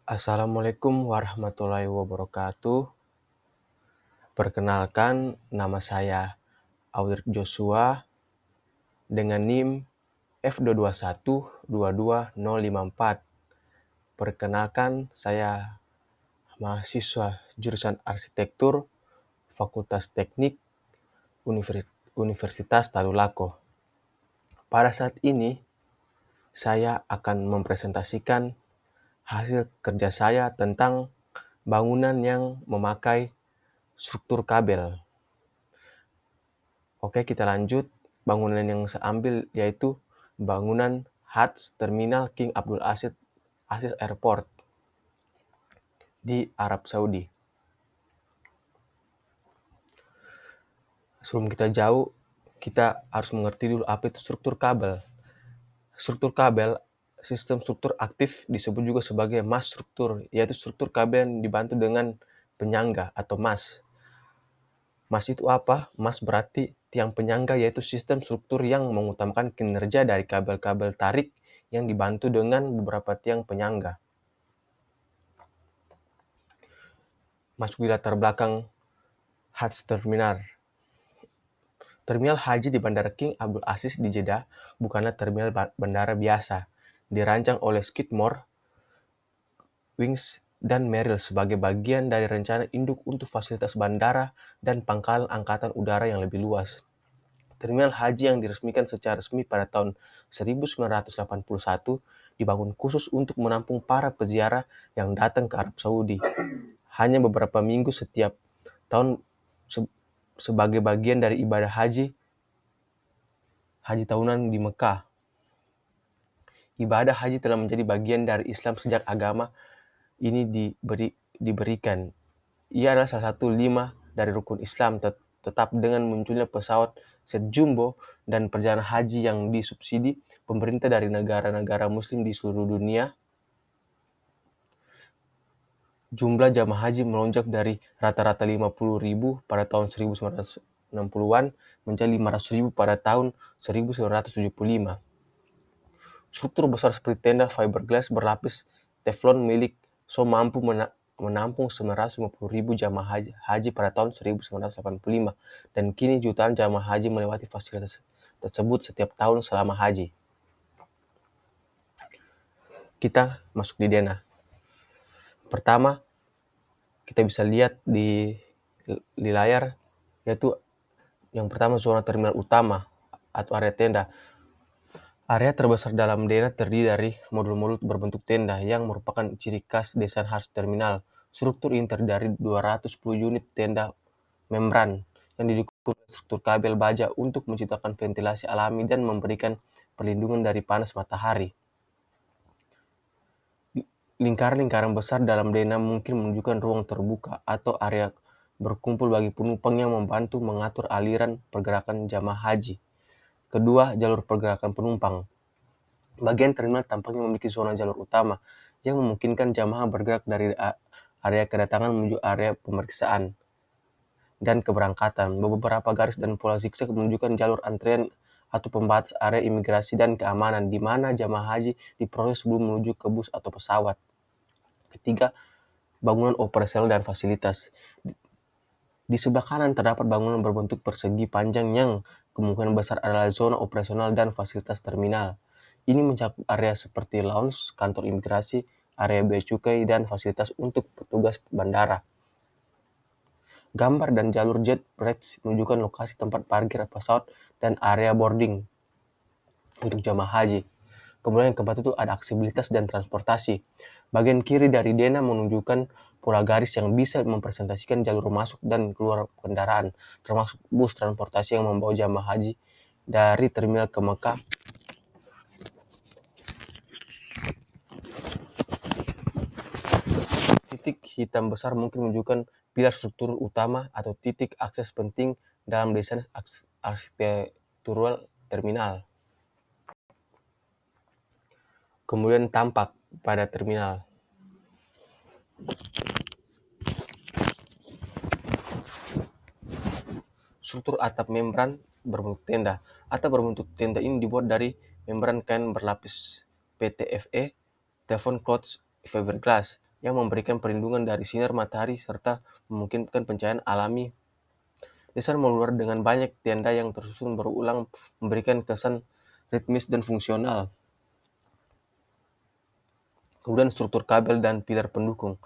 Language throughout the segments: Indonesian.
Assalamualaikum warahmatullahi wabarakatuh. Perkenalkan, nama saya Audrey Joshua dengan NIM F221-22054. Perkenalkan, saya mahasiswa jurusan Arsitektur Fakultas Teknik Universitas Tadulako. Pada saat ini, saya akan mempresentasikan hasil kerja saya tentang bangunan yang memakai struktur kabel. Oke, kita lanjut. Bangunan yang saya ambil yaitu bangunan HATS Terminal King Abdul Aziz Airport di Arab Saudi. Sebelum kita jauh, kita harus mengerti dulu apa itu struktur kabel. Struktur kabel, sistem struktur aktif disebut juga sebagai mas struktur, yaitu struktur kabel yang dibantu dengan penyangga atau mas. Mas itu apa? Mas berarti tiang penyangga, yaitu sistem struktur yang mengutamakan kinerja dari kabel-kabel tarik yang dibantu dengan beberapa tiang penyangga. Masuk di latar belakang HATS Terminal. Terminal haji di Bandara King Abdul Aziz di Jeddah bukanlah terminal bandara biasa. Dirancang oleh Skidmore, Wings, dan Merrill sebagai bagian dari rencana induk untuk fasilitas bandara dan pangkalan angkatan udara yang lebih luas. Terminal haji yang diresmikan secara resmi pada tahun 1981 dibangun khusus untuk menampung para peziarah yang datang ke Arab Saudi. Hanya beberapa minggu setiap tahun sebagai bagian dari ibadah haji tahunan di Mekah. Ibadah haji telah menjadi bagian dari Islam sejak agama ini diberikan. Ia adalah salah satu 5 dari rukun Islam, tetap dengan munculnya pesawat jet jumbo dan perjalanan haji yang disubsidi pemerintah dari negara-negara muslim di seluruh dunia. Jumlah jamaah haji melonjak dari rata-rata 50.000 pada tahun 1960-an menjadi 500.000 pada tahun 1975. Struktur besar seperti tenda fiberglass berlapis teflon milik So mampu menampung 950.000 jamaah haji pada tahun 1985, dan kini jutaan jamaah haji melewati fasilitas tersebut setiap tahun selama haji. Kita masuk di denah. Pertama, kita bisa lihat di layar, yaitu yang pertama zona terminal utama atau area tenda. Area terbesar dalam denah terdiri dari modul-modul berbentuk tenda yang merupakan ciri khas desain HATS terminal. Struktur ini terdiri dari 210 unit tenda membran yang didukung oleh struktur kabel baja untuk menciptakan ventilasi alami dan memberikan perlindungan dari panas matahari. Lingkaran-lingkaran besar dalam denah mungkin menunjukkan ruang terbuka atau area berkumpul bagi penumpang yang membantu mengatur aliran pergerakan jamaah haji. Kedua, jalur pergerakan penumpang. Bagian terminal tampaknya memiliki zona jalur utama yang memungkinkan jamaah bergerak dari area kedatangan menuju area pemeriksaan dan keberangkatan. Beberapa garis dan pola zigzag menunjukkan jalur antrian atau pembatas area imigrasi dan keamanan, di mana jamaah haji diproses sebelum menuju ke bus atau pesawat. Ketiga, bangunan operasional dan fasilitas. Di sebelah kanan terdapat bangunan berbentuk persegi panjang yang kemungkinan besar adalah zona operasional dan fasilitas terminal. Ini mencakup area seperti lounge, kantor imigrasi, area bea cukai, dan fasilitas untuk petugas bandara. Gambar dan jalur jet bridge menunjukkan lokasi tempat parkir pesawat dan area boarding untuk jamaah haji. Kemudian yang keempat itu ada aksesibilitas dan transportasi. Bagian kiri dari denah menunjukkan pola garis yang bisa mempresentasikan jalur masuk dan keluar kendaraan, termasuk bus transportasi yang membawa jamaah haji dari terminal ke Mekah. Titik hitam besar mungkin menunjukkan pilar struktur utama atau titik akses penting dalam desain arsitektural terminal. Kemudian tampak pada terminal. Struktur atap membran berbentuk tenda. Atap berbentuk tenda ini dibuat dari membran kain berlapis PTFE, Teflon Cloth Fiberglass, yang memberikan perlindungan dari sinar matahari serta memungkinkan pencahayaan alami. Desain modular dengan banyak tenda yang tersusun berulang memberikan kesan ritmis dan fungsional. Kemudian struktur kabel dan pilar pendukung.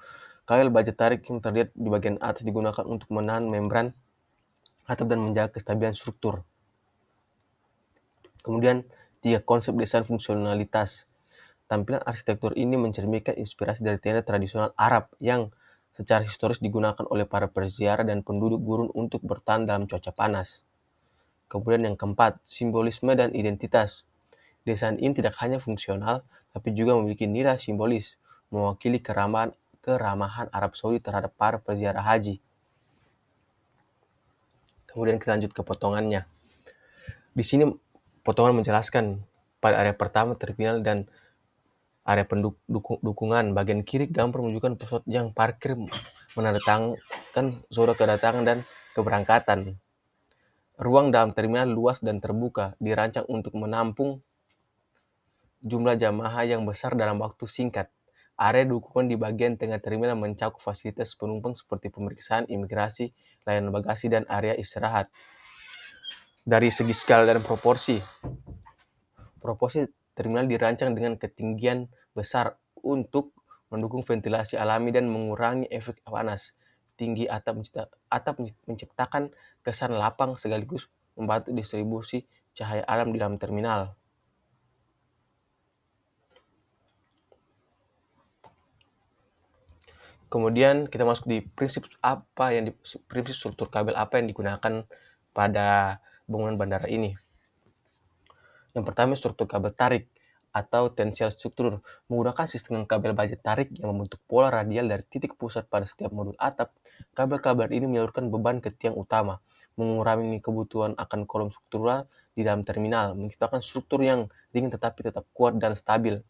Kabel baja tarik yang terlihat di bagian atas digunakan untuk menahan membran atap dan menjaga kestabilan struktur. Kemudian, 3 konsep desain fungsionalitas. Tampilan arsitektur ini mencerminkan inspirasi dari tenda tradisional Arab yang secara historis digunakan oleh para peziarah dan penduduk gurun untuk bertahan dalam cuaca panas. Kemudian yang keempat, simbolisme dan identitas. Desain ini tidak hanya fungsional, tapi juga memiliki nilai simbolis, mewakili keramahan Arab Saudi terhadap para peziarah haji. Kemudian kita lanjut ke potongannya. Di sini potongan menjelaskan pada area pertama terminal dan area dukungan. Bagian kiri gambar menunjukkan pesawat yang parkir menandatangan zona kedatangan dan keberangkatan. Ruang dalam terminal luas dan terbuka, dirancang untuk menampung jumlah jamaah yang besar dalam waktu singkat. Area dukungan di bagian tengah terminal mencakup fasilitas penumpang seperti pemeriksaan imigrasi, layanan bagasi, dan area istirahat. Dari segi skala dan proporsi terminal dirancang dengan ketinggian besar untuk mendukung ventilasi alami dan mengurangi efek panas. Tinggi atap menciptakan kesan lapang sekaligus membantu distribusi cahaya alam di dalam terminal. Kemudian kita masuk di prinsip struktur kabel apa yang digunakan pada bangunan bandara ini. Yang pertama, struktur kabel tarik atau tensial struktur menggunakan sistem kabel baja tarik yang membentuk pola radial dari titik pusat pada setiap modul atap. Kabel-kabel ini menyalurkan beban ke tiang utama, mengurangi kebutuhan akan kolom struktural di dalam terminal, menciptakan struktur yang ringan tetapi tetap kuat dan stabil.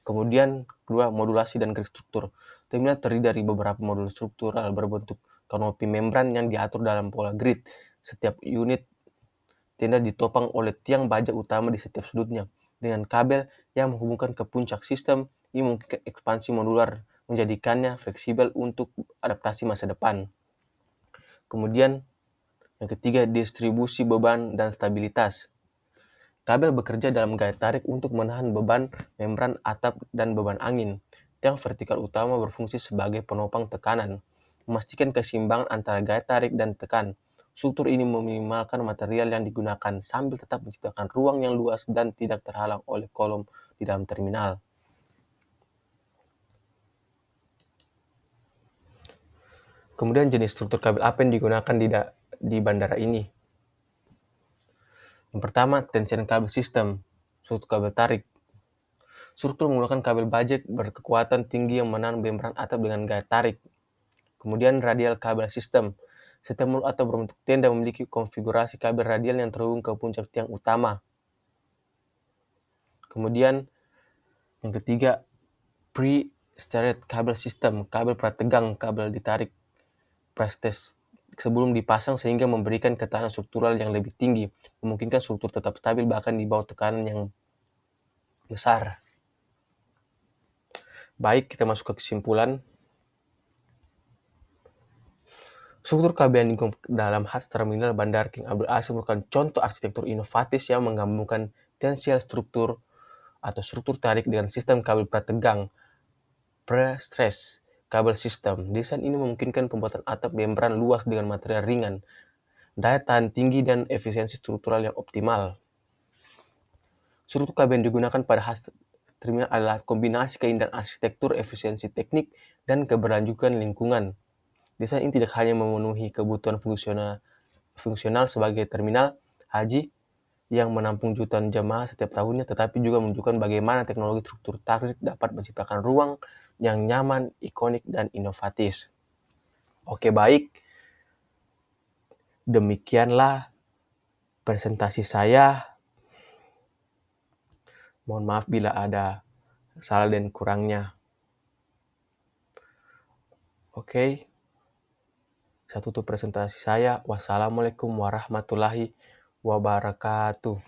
Kemudian, kedua, modulasi dan grid struktur. Terminal terdiri dari beberapa modul struktural berbentuk kanopi membran yang diatur dalam pola grid. Setiap unit tenda ditopang oleh tiang baja utama di setiap sudutnya, dengan kabel yang menghubungkan ke puncak sistem. Ini memungkinkan ekspansi modular, menjadikannya fleksibel untuk adaptasi masa depan. Kemudian, yang ketiga, distribusi beban dan stabilitas. Kabel bekerja dalam gaya tarik untuk menahan beban membran atap dan beban angin. Tiang vertikal utama berfungsi sebagai penopang tekanan, memastikan keseimbangan antara gaya tarik dan tekan. Struktur ini meminimalkan material yang digunakan sambil tetap menciptakan ruang yang luas dan tidak terhalang oleh kolom di dalam terminal. Kemudian jenis struktur kabel apa yang digunakan di bandara ini? Yang pertama, tension kabel system, struktur kabel tarik. Struktur menggunakan kabel baja berkekuatan tinggi yang menahan membran atap dengan gaya tarik. Kemudian radial kabel system. Setiap modul atap berbentuk tenda memiliki konfigurasi kabel radial yang terhubung ke puncak tiang utama. Kemudian yang ketiga, pre-stressed kabel system, kabel prategang, kabel ditarik pre-stressed sebelum dipasang sehingga memberikan ketahanan struktural yang lebih tinggi, memungkinkan struktur tetap stabil bahkan di bawah tekanan yang besar. Baik, kita masuk ke kesimpulan. Struktur kabel yang digunakan dalam HAS Terminal Bandara King Abdul Aziz merupakan contoh arsitektur inovatif yang menggabungkan tensial struktur atau struktur tarik dengan sistem kabel prategang pre-stress kabel system. Desain ini memungkinkan pembuatan atap membran luas dengan material ringan, daya tahan tinggi, dan efisiensi struktural yang optimal. Struktur kabel yang digunakan pada HAS Terminal adalah kombinasi keindahan arsitektur, efisiensi teknik, dan keberlanjutan lingkungan. Desain ini tidak hanya memenuhi kebutuhan fungsional sebagai terminal haji yang menampung jutaan jemaah setiap tahunnya, tetapi juga menunjukkan bagaimana teknologi struktur tarik dapat menciptakan ruang yang nyaman, ikonik, dan inovatif. Oke, baik. Demikianlah presentasi saya. Mohon maaf bila ada salah dan kurangnya. Oke. Saya tutup presentasi saya. Wassalamualaikum warahmatullahi wabarakatuh.